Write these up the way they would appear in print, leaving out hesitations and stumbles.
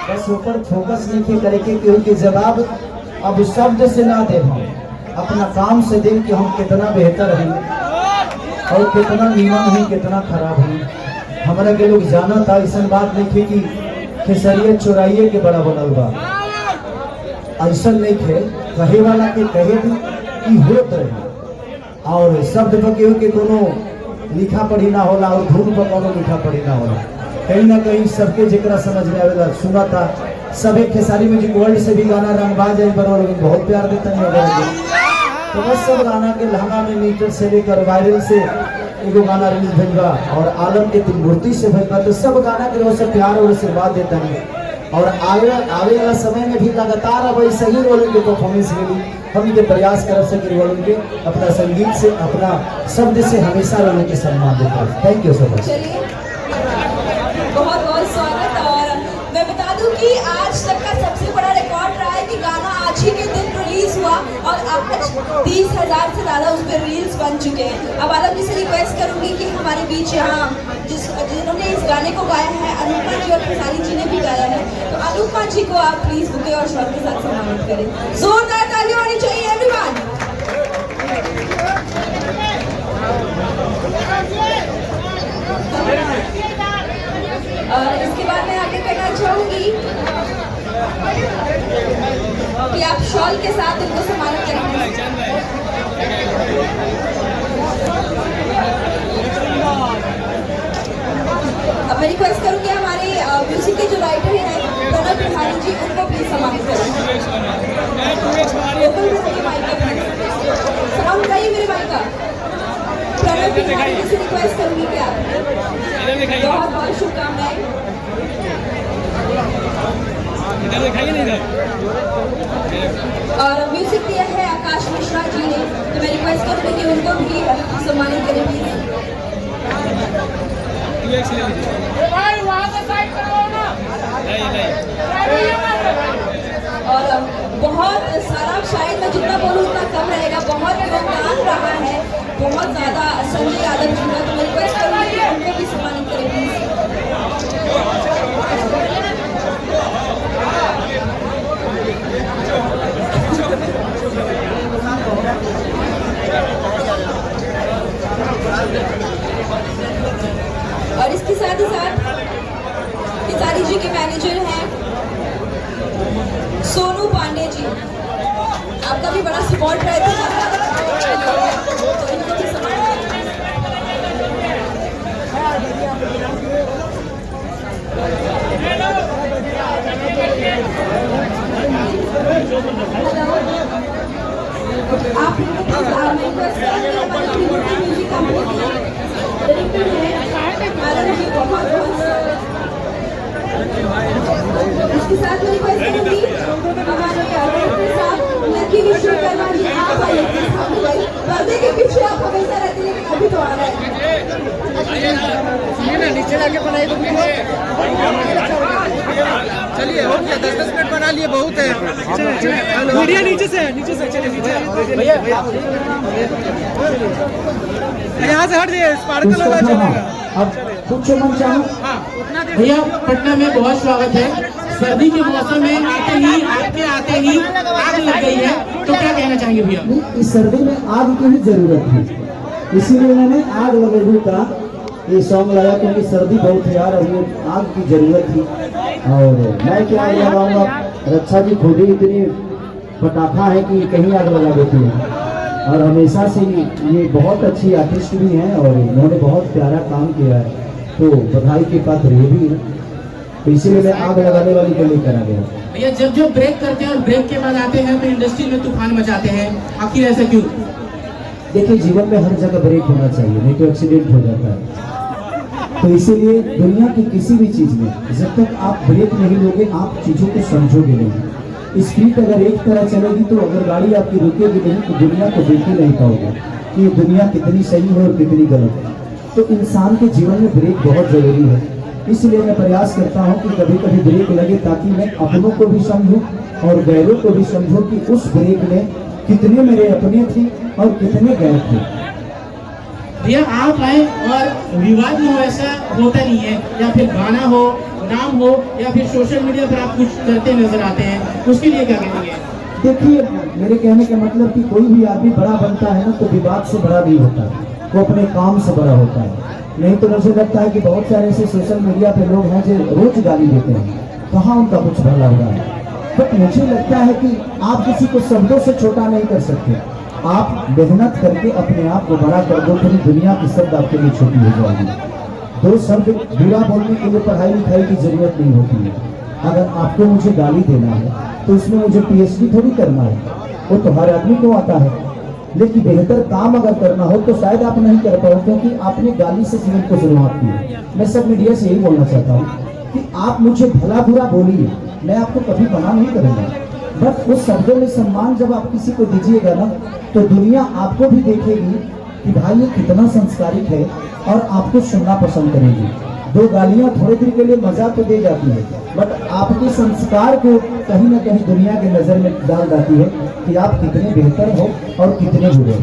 बस ऊपर फोकस नहीं करे क्योंकि जवाब अब शब्द से ना दे, हम अपना काम से दें कि हम कितना बेहतर हैं और कितना नीमन है कितना खराब है। हमारा के लोग जाना था ऐसा बात नहीं थी कि खेसरिया चुराइए के बड़ा बनल बा, ऐसा नहीं थे। कहे वाला के कहे भी होत रहे और शब्द पर केहू के कोनो लिखा पढ़ी ना होला और धुन पर कोनो लिखा पढ़ी ना होला। कहीं ना कहीं सबके जिक्र समझ में आवेला। सुना था सभी खेसारी म्यूजिक वर्ल्ड से भी गाना रंगबाज आई बरोबर बहुत प्यार देता है। तो बस सब गाना के लहंगा में मीटर से लेकर वायरल से एगो गाना रिलीज भइल बा और आलम के त्रिमूर्ति से भइल बा। तो सब गाना के रोज से प्यार और आशीर्वाद देता है और आवे वाला समय में भी लगातार अब ऐसा ही रोल के परफॉर्मेंस मिली। हम ये प्रयास कर सके रोल के अपना संगीत से अपना शब्द से हमेशा रोल के सम्मान देता है। Thank you so much. बहुत बहुत स्वागत। और मैं बता दूं कि आज तक का सबसे बड़ा रिकॉर्ड रहा है कि गाना आज ही के दिन रिलीज हुआ और आज 30,000 से ज़्यादा उस पर रील्स बन चुके हैं। अब आलम जी से रिक्वेस्ट करूंगी कि हमारे बीच यहाँ जिन्होंने इस गाने को गाया है अनुपमा जी और खेसारी जी ने भी गाया है, तो अनुपमा जी को आप प्लीज बुके और शॉट के साथ सम्मानित करें। जोरदार ताली होनी चाहिए एवरीवन। और इसके बाद मैं आगे कहना चाहूंगी कि आप शॉल के साथ इनको सम्मानित करेंगे। अब मैं रिक्वेस्ट करूंगी हमारे म्यूजिक के जो राइटर हैं प्रणव बिहारी जी, उनको प्लीज सम्मानित करें। साउंड चाहिए मेरे भाई का। प्रणव बिहारी जी से रिक्वेस्ट करूंगी कि आप बहुत बहुत शुभकामनाएं। और म्यूजिक दिया है आकाश मिश्रा जी ने, तो मैं रिक्वेस्ट करूंगी कि उनको भी सम्मानित करें प्लीज। और बहुत सारा, शायद मैं जितना बोलूँ उतना कम रहेगा, बहुत योगदान रहा है बहुत ज्यादा संजय यादव जी का, तो मैं रिक्वेस्ट करूँगी कि उनको भी सम्मानित करें प्लीज। और इसके साथ ही साथ खेसारी जी के मैनेजर हैं सोनू पांडे जी, आपका भी बड़ा सपोर्ट रहता है, तो इनको भी सम्मानित करें। आप म्यूजिक कंपनी इसके साथ मैं रिक्वेस्ट करूंगी हमारे लकी विश्वकर्मा जी, आप आइए पर्दे के पीछे। आप हमेशा रहते हैं लेकिन अभी तो आ रहा है, नीचे लाके बनाई तो चलिए हो गया, 10-10 मिनट बना लिए बहुत है। मीडिया नीचे से चलिए नीचे भैया, यहाँ से हट जाइए, स्पार्कल वाला चलेगा। अब कुछ मन चाहूँ भैया, पटना में बहुत स्वागत है। सर्दी के मौसम में आते ही आग लग गई है, तो क्या कहना चाहेंगे भैया? इस सर्दी में आग की भी जरूरत है, इसीलिए मैंने आग लगे का ये सॉन्ग लाया क्योंकि सर्दी बहुत है यार, अभी आग की जरूरत थी। और मैं क्या लगाऊंगा, रक्षा जी खुद ही इतनी पटाखा है कि कहीं आग लगा देती है और हमेशा से ये बहुत अच्छी आर्टिस्ट भी हैं और इन्होंने बहुत प्यारा काम किया है, तो बधाई के पात्र ये भी है। तो इसीलिए मैं आग लगाने वाली को लेकर आ गया। भैया, जब ब्रेक करते हैं और ब्रेक के बाद आते हैं तो इंडस्ट्री में तूफान मचाते हैं, आखिर ऐसा क्यों? देखिए, जीवन में हर जगह ब्रेक होना चाहिए, नहीं तो एक्सीडेंट हो जाता है। तो इसीलिए दुनिया की किसी भी चीज में जब तक आप ब्रेक नहीं लोगे, आप चीजों को समझोगे नहीं। स्पीड अगर एक तरह चलेगी तो अगर गाड़ी आपकी रुकेगी नहीं तो दुनिया को देख ही नहीं पाओगे कि ये दुनिया कितनी सही है और कितनी गलत है। तो इंसान के जीवन में ब्रेक बहुत जरूरी है, इसलिए मैं प्रयास करता हूँ कि कभी कभी ब्रेक लगे ताकि मैं अपनों को भी समझूं और गैरों को भी समझूं कि उस ब्रेक में कितने मेरे अपने थे और कितने गैर थे। भैया आप आए और विवाद में ऐसा होता नहीं है, या फिर गाना हो, नाम हो, या फिर सोशल मीडिया पर आप कुछ करते नजर आते हैं, उसके लिए क्या कहेंगे? देखिए, मेरे कहने का मतलब कि कोई भी आदमी बड़ा बनता है ना तो विवाद से बड़ा नहीं होता, वो अपने काम से बड़ा होता है। नहीं तो मुझे लगता है कि बहुत सारे ऐसे सोशल मीडिया पे लोग हैं जो रोज गाली देते हैं, कहाँ उनका कुछ भला हो रहा है। बट मुझे लगता है कि आप किसी को शब्दों से छोटा नहीं कर सकते, आप मेहनत करके अपने आप को बड़ा कर दो, पूरी दुनिया की शब्द आपके लिए छोटी हो जाएगी। दो शब्द बुरा बोलने के लिए पढ़ाई लिखाई की जरूरत नहीं होती है। अगर आपको मुझे गाली देना है तो उसमें मुझे PhD थोड़ी करना है, वो तो हर आदमी को आता है। लेकिन बेहतर काम अगर करना हो तो शायद आप नहीं कर पाओ, क्योंकि आपने गाली से जीवन को शुरुआत की है। मैं सब मीडिया से यही बोलना चाहता हूँ कि आप मुझे भला बुरा बोलिए, मैं आपको कभी मना नहीं करूँगा, बट उस शब्दों में सम्मान जब आप किसी को दीजिएगा ना तो दुनिया आपको भी देखेगी कि भाई ये कितना संस्कारिक है और आपको सुनना पसंद करेगी। दो गालियां थोड़ी देर के लिए मजा तो दे जाती है, बट आपके संस्कार को कहीं ना कहीं दुनिया की नजर में डाल जाती है कि आप कितने बेहतर हो और कितने बुरे हो।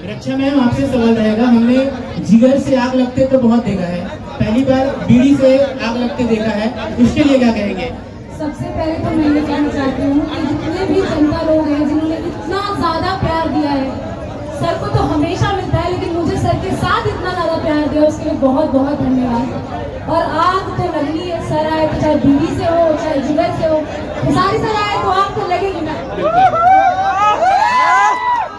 रक्षा मैम, आपसे सवाल रहेगा, हमने जिगर से आग लगते तो बहुत देखा है, पहली बार बीड़ी से आग लगते देखा है, इसके लिए क्या कहेंगे? सबसे पहले तो मैं ये कहना चाहती हूँ कि जितने भी जनता लोग हैं जिन्होंने इतना ज़्यादा प्यार दिया है, सर को तो हमेशा मिलता है लेकिन मुझे सर के साथ इतना ज़्यादा प्यार दिया, उसके लिए बहुत बहुत धन्यवाद। और आग तो लगनी है, सर आए तो चाहे बीड़ी से हो चाहे जिगर से हो, सारी सर आए तो आग तो लगेगी ना।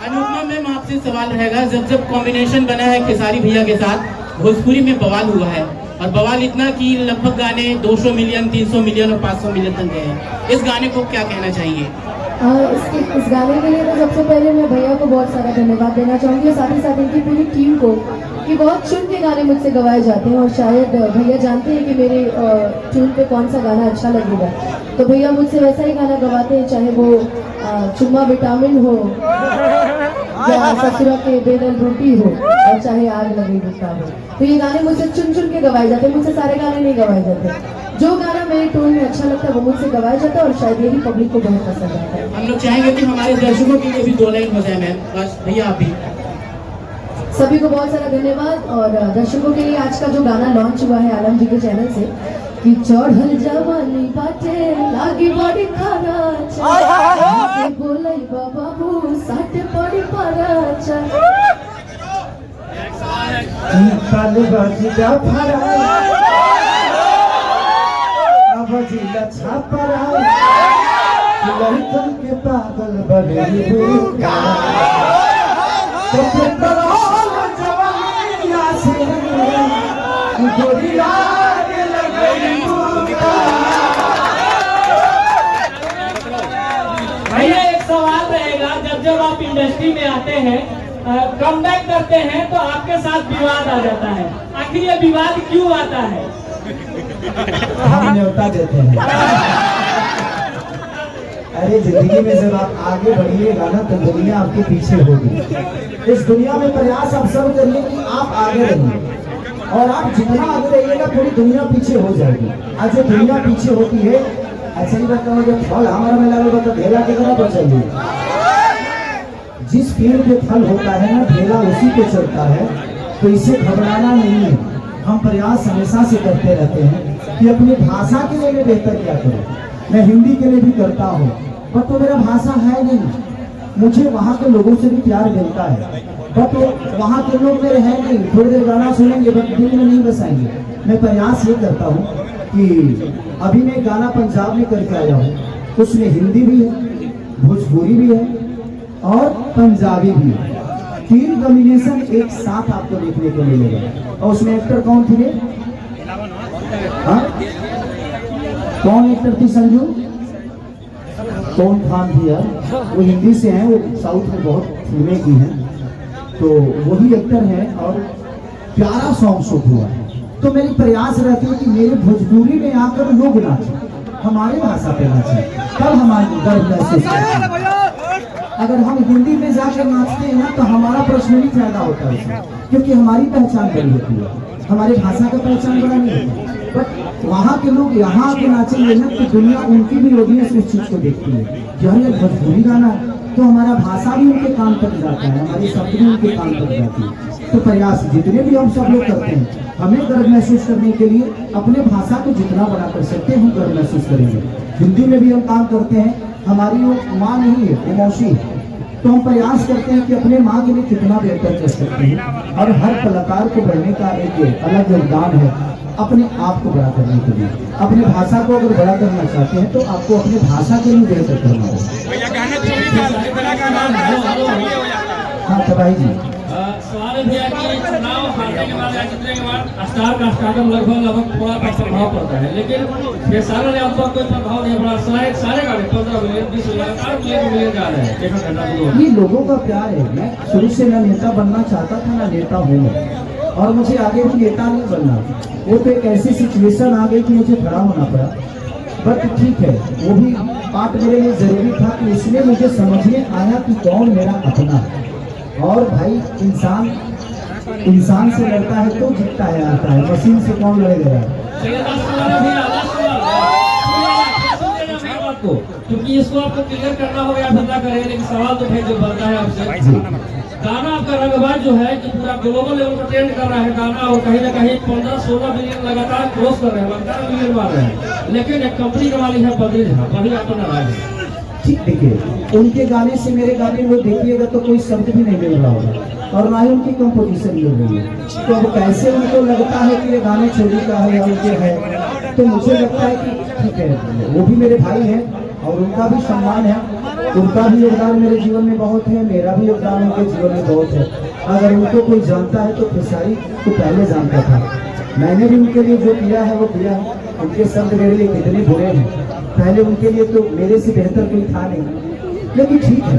अनुपमा मैम, आपसे सवाल रहेगा, जब जब कॉम्बिनेशन बना है खेसारी भैया के साथ, भोजपुरी में बवाल हुआ है, और बवाल इतना कि लगभग गाने 200 मिलियन, 300 मिलियन और 500 मिलियन तक गए हैं। इस गाने को क्या कहना चाहिए? इस गाने के लिए तो सबसे पहले मैं भैया को बहुत सारा धन्यवाद देना चाहूँगी, साथ ही साथ इनकी पूरी टीम को, कि बहुत चुन के गाने मुझसे गवाए जाते हैं और शायद भैया जानते हैं कि मेरे ट्यून पे कौन सा गाना अच्छा लगेगा, तो भैया मुझसे वैसा ही गाना गवाते हैं, चाहे वो चुम्मा विटामिन हो या ससुरा के बेदल रोटी हो और चाहे आग लगे गुस्सा हो। तो ये गाने मुझसे चुन चुन के गवाए जाते हैं, मुझसे सारे गाने नहीं गवाए जाते। जो गाना मेरे टोन में अच्छा लगता है वो मुझसे गवाया जाता है और शायद यही पब्लिक को बहुत पसंद आता है। हम लोग चाहेंगे कि हमारे दर्शकों के लिए भी 2 लाइन हो जाए मैम, बस भैया आप भी। सभी को बहुत सारा धन्यवाद, और दर्शकों के लिए आज का जो गाना लॉन्च हुआ है आलम जी के चैनल से कि चढ़ल जवानी बाटे लागी बड़ी खराचा बोलै बाबू साटे पड़ी पराचा के पागल बड़े भैया एक सवाल रहेगा, जब आप इंडस्ट्री में आते हैं, कमबैक करते हैं तो आपके साथ विवाद आ जाता है, आखिर ये विवाद क्यों आता है? हम न्योता देते हैं। अरे जिंदगी में जब आप आगे बढ़िएगा ना तो दुनिया आपके पीछे होगी। इस दुनिया में प्रयास आप सब करिए कि आप आगे रहिए, और आप जितना आगे रहिएगा पूरी दुनिया पीछे हो जाएगी। आज जो दुनिया पीछे होती है, ऐसा ही बताओ, जब फल हमारा में लगा तो ढेला की तरह बचाइए। जिस पेड़ पे फल होता है ना, ढेला उसी पे चढ़ता है, तो इसे घबराना नहीं है। हम प्रयास हमेशा से करते रहते हैं कि अपनी भाषा के लिए मैं बेहतर क्या करूँ। मैं हिंदी के लिए भी करता हूँ, पर तो मेरा भाषा है नहीं, मुझे वहाँ के लोगों से भी प्यार मिलता है, बट वहाँ के लोग मेरे हैं नहीं, थोड़ी देर गाना सुनेंगे बट दिल में नहीं बसाएंगे। मैं प्रयास ये करता हूँ कि अभी मैं गाना पंजाब में करके आया हूँ, उसमें हिंदी भी है, भोजपुरी भी है और पंजाबी भी है। 3 कॉम्बिनेशन एक साथ आपको देखने को मिलेगा। और उसमें एक्टर कौन थे? हाँ, कौन एक्टर थी? संजू कौन खान थी यार, वो हिंदी से हैं, वो साउथ में बहुत फिल्में की हैं, तो वही एक्टर हैं और प्यारा सॉन्ग शूट हुआ है। तो मेरी प्रयास रहती है कि मेरे भोजपुरी में आकर लोग नाचें, हमारे भाषा पे नाचें, तब हमारी गर्व महसूस करते हैं। अगर हम हिंदी में जाकर नाचते हैं ना तो हमारा पर्सनली फायदा होता है, क्योंकि हमारी पहचान बड़ी होती है, हमारी भाषा का पहचान बड़ा नहीं होता। बट वहाँ के लोग यहाँ आके नाचेंगे ना तो दुनिया, उनकी भी ऑडियंस उस चीज को देखती है, जो है भोजपुरी गाना है तो हमारा भाषा भी उनके कान तक जाता है, हमारी शब्द भी उनके कान तक जाती है। तो प्रयास जितने भी हम सब लोग करते हैं, हमें गर्व महसूस करने के लिए अपने भाषा को जितना बड़ा कर सकते हैं हम गर्व महसूस करेंगे। हिंदी में भी हम काम करते हैं, हमारी वो माँ नहीं है, वो मौसी है। तो हम प्रयास करते हैं कि अपने माँ के लिए कितना बेहतर कर सकते हैं। और हर कलाकार को बढ़ने का एक अलग योगदान है अपने आप को बड़ा करने के लिए। अपने भाषा को अगर बड़ा करना चाहते हैं तो आपको अपने भाषा के लिए बेहतर करना होगा। हाँ तबाही जी, सवाल भैया कि चुनाव हारने के बाद या जीतने के बाद स्टार का स्टार्टअप लगभग थोड़ा सा प्रभाव पड़ता है, लेकिन ये सारा ने अब तक कोई प्रभाव नहीं पड़ा। सारे गाने 15 मिलियन 20 मिलियन जा रहे हैं। ये लोगों का प्यार है। मैं शुरू से ना नेता बनना चाहता था ना नेता हूँ मैं, और मुझे आगे भी नेता नहीं बनना। वो तो एक ऐसी सिचुएशन आ गई कि मुझे खड़ा होना पड़ा। बट ठीक है, वो भी पार्ट मेरे लिए जरूरी था कि इसमें मुझे समझने आया कि कौन मेरा अपना है। और भाई इंसान से लड़ता है तो जीतता है, आता है। मशीन से कौन लड़ेगा यार? क्योंकि इसको आपको क्लियर करना होगा या फिर ना करें, लेकिन सवाल तो भाई जो बनता है आपसे, गाना आपका रंगबाज जो है कि पूरा ग्लोबल लेवल पर ट्रेंड कर रहा है गाना, और कहीं ना कहीं 15-16 मिलियन लगातार क्रॉस कर रहे हैं, 15 मिलियन मार रहे हैं। लेकिन एक कंपनी का मालिक है बद्री झा, वही आपको नाराज है। ठीक, देखिए उनके गाने से मेरे गाने में देखिएगा तो कोई शब्द भी नहीं मिल रहा होगा और ना ही उनकी कंपोजिशन मिल रही है। तो अब कैसे उनको लगता है कि ये गाने छोड़ी का है या उनके है, तो मुझे लगता है कि ठीक है, वो भी मेरे भाई हैं और उनका भी सम्मान है। उनका भी योगदान मेरे जीवन में बहुत है, मेरा भी योगदान उनके जीवन में बहुत है। अगर उनको कोई जानता है तो खेसारी को पहले जानता था। मैंने भी उनके लिए जो किया है वो किया है। उनके शब्द मेरे लिए कितने बुरे हैं, पहले उनके लिए तो मेरे से बेहतर कोई था नहीं। लेकिन ठीक है,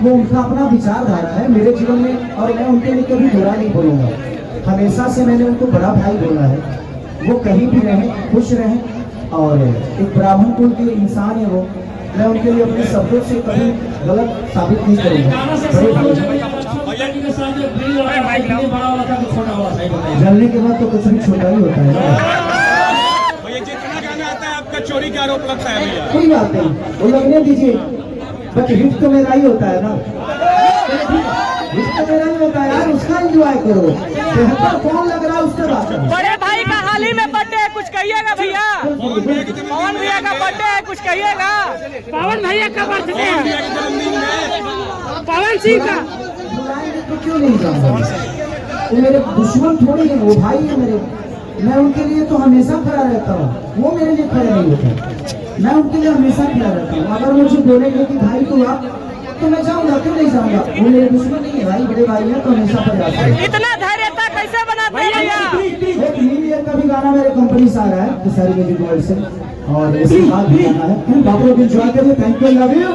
वो उनका अपना विचारधारा है मेरे जीवन में, और मैं उनके लिए कभी बुरा नहीं बोलूँगा। हमेशा से मैंने उनको बड़ा भाई बोला है। वो कहीं भी रहें, खुश रहें, और एक ब्राह्मण कुल के इंसान है वो। मैं उनके लिए अपने शब्दों से कभी गलत साबित नहीं करूँगा। जलने के बाद तो कुछ भी छोटा ही होता है। आपका चोरी का आरोप लगता है भैया? कोई बात नहीं, वो लगने दीजिए, बट हिट तो मेरा ही होता है ना। हिट तो मेरा ही होता है यार, उसका एंजॉय करो। बेहतर कौन लग रहा है उसका बात करो। बड़े भाई का हाल ही में बर्थडे है, कुछ कहिएगा भैया? पवन भैया का बर्थडे है, कुछ कहिएगा? पवन भैया का बर्थडे है, पवन सिंह का। बुलाएंगे तो क्यों नहीं जाऊंगा? वो मेरे दुश्मन थोड़ी है, वो भाई है मेरे। मैं उनके लिए तो हमेशा खड़ा रहता हूँ, वो मेरे लिए खड़े नहीं होते। मैं उनके लिए हमेशा खड़ा रहता हूँ। अगर मुझे बोलेंगे कि भाई तू आ, तो मैं जाऊंगा, क्यों नहीं जाऊंगा? वो मेरे दुश्मन नहीं है भाई, बड़े भाई है तो हमेशा प्रयास करें। इतना धैर्यता कैसे बनाते हैं भैया? एक न्यू ईयर का भी गाना मेरे कंपनी से आ रहा है, खेसारी म्यूजिक वर्ल्ड से, और इसके बाद भी गाना है। आप लोग एंजॉय करिए। Thank you, love you.